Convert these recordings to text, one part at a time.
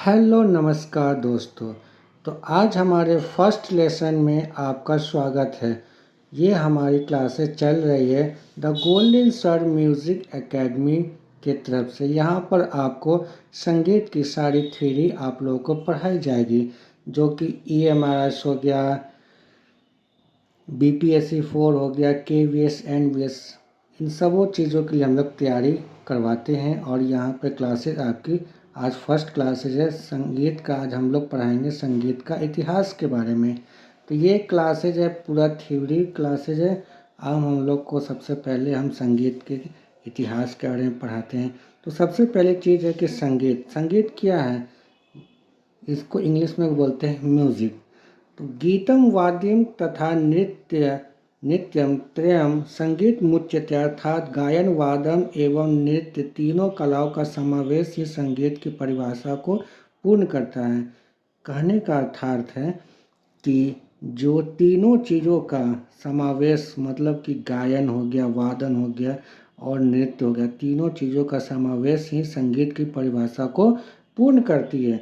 Hello नमस्कार दोस्तों। तो आज हमारे फर्स्ट लेसन में आपका स्वागत है। ये हमारी क्लासेस चल रही है द गोल्डन स्वर म्यूज़िक एकेडमी की तरफ से। यहाँ पर आपको संगीत की सारी थ्योरी आप लोगों को पढ़ाई जाएगी, जो कि EMRS हो गया, BPSC 4 हो गया, KVS NVS, इन सबों चीज़ों के लिए हम लोग तैयारी करवाते हैं। और यहाँ पे क्लासेस आपकी आज फर्स्ट क्लासेज है संगीत का। आज हम लोग पढ़ाएंगे संगीत का इतिहास के बारे में। तो ये क्लासेज है, पूरा थ्योरी क्लासेज है। अब हम लोग को सबसे पहले हम संगीत के इतिहास के बारे में पढ़ाते हैं। तो सबसे पहले चीज़ है कि संगीत क्या है। इसको इंग्लिश में बोलते हैं म्यूज़िक। तो गीतम वाद्यम तथा नित्यम त्रयम संगीत मुख्यतः अर्थात गायन, वादन एवं नृत्य तीनों कलाओं का समावेश ही संगीत की परिभाषा को पूर्ण करता है। कहने का अर्थार्थ है कि जो तीनों चीज़ों का समावेश, मतलब कि गायन हो गया, वादन हो गया और नृत्य हो गया, तीनों चीज़ों का समावेश ही संगीत की परिभाषा को पूर्ण करती है।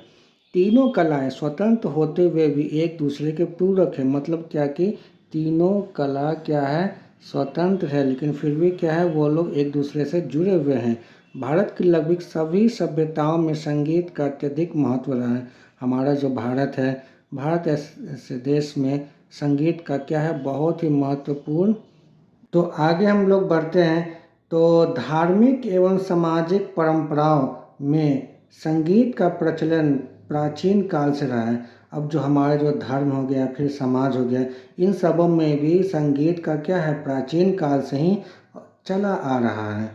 तीनों कलाएं स्वतंत्र होते हुए भी एक दूसरे के पूरक है। मतलब क्या कि तीनों कला क्या है, स्वतंत्र है, लेकिन फिर भी क्या है, वो लोग एक दूसरे से जुड़े हुए हैं। भारत की लगभग सभी सभ्यताओं में संगीत का अत्यधिक महत्व रहा है। हमारा जो भारत है, भारत ऐसे देश में संगीत का क्या है, बहुत ही महत्वपूर्ण। तो आगे हम लोग बढ़ते हैं। तो धार्मिक एवं सामाजिक परंपराओं में संगीत का प्रचलन प्राचीन काल से रहा है। अब जो हमारे जो धर्म हो गया, फिर समाज हो गया, इन सबों में भी संगीत का क्या है, प्राचीन काल से ही चला आ रहा है।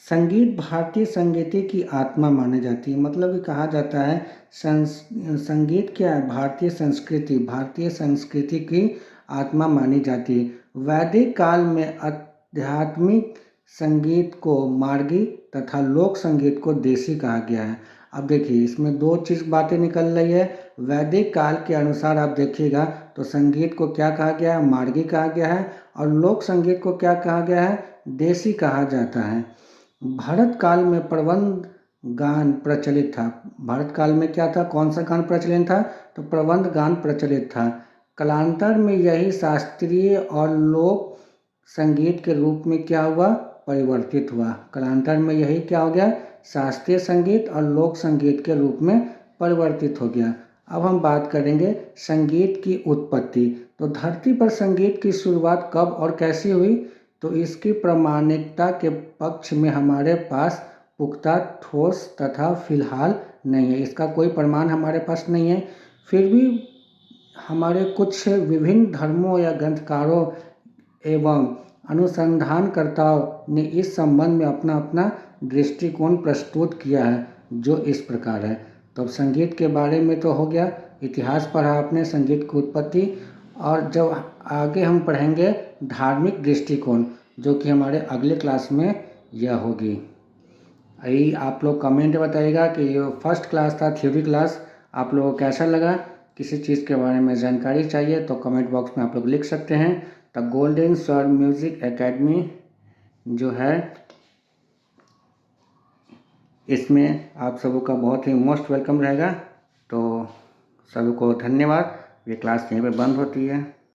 संगीत भारतीय संगीत की आत्मा मानी जाती है। मतलब कि कहा जाता है संगीत क्या है, भारतीय संस्कृति की आत्मा मानी जाती है। वैदिक काल में आध्यात्मिक संगीत को मार्गी तथा लोक संगीत को देसी कहा गया है। अब देखिए, इसमें दो चीज़ बातें निकल रही है। वैदिक काल के अनुसार आप देखिएगा तो संगीत को क्या कहा गया है, मार्गी कहा गया है, और लोक संगीत को क्या कहा गया है, देसी कहा जाता है। भारत काल में प्रबंध गान प्रचलित था। भारत काल में क्या था, कौन सा गान प्रचलित था, तो प्रबंध गान प्रचलित था। कालांतर में यही शास्त्रीय और लोक संगीत के रूप में क्या हुआ, परिवर्तित हुआ। कालांतर में यही क्या हो गया, शास्त्रीय संगीत और लोक संगीत के रूप में परिवर्तित हो गया। अब हम बात करेंगे संगीत की उत्पत्ति। तो धरती पर संगीत की शुरुआत कब और कैसी हुई, तो इसकी प्रामाणिकता के पक्ष में हमारे पास पुख्ता, ठोस तथा फिलहाल नहीं है। इसका कोई प्रमाण हमारे पास नहीं है। फिर भी हमारे कुछ विभिन्न धर्मों या ग्रंथकारों एवं अनुसंधानकर्ताओं ने इस संबंध में अपना अपना दृष्टिकोण प्रस्तुत किया है, जो इस प्रकार है। तो अब संगीत के बारे में तो हो गया, इतिहास पढ़ा आपने संगीत की उत्पत्ति। और जब आगे हम पढ़ेंगे धार्मिक दृष्टिकोण, जो कि हमारे अगले क्लास में यह होगी। यही आप लोग कमेंट बताइएगा कि ये फर्स्ट क्लास था, थ्योरी क्लास, आप लोगों को कैसा लगा। किसी चीज़ के बारे में जानकारी चाहिए तो कमेंट बॉक्स में आप लोग लिख सकते हैं। द गोल्डन स्वर म्यूज़िक एकेडमी जो है, इसमें आप सबों का बहुत ही मोस्ट वेलकम रहेगा। तो सभी को धन्यवाद। ये क्लास यहीं पे बंद होती है।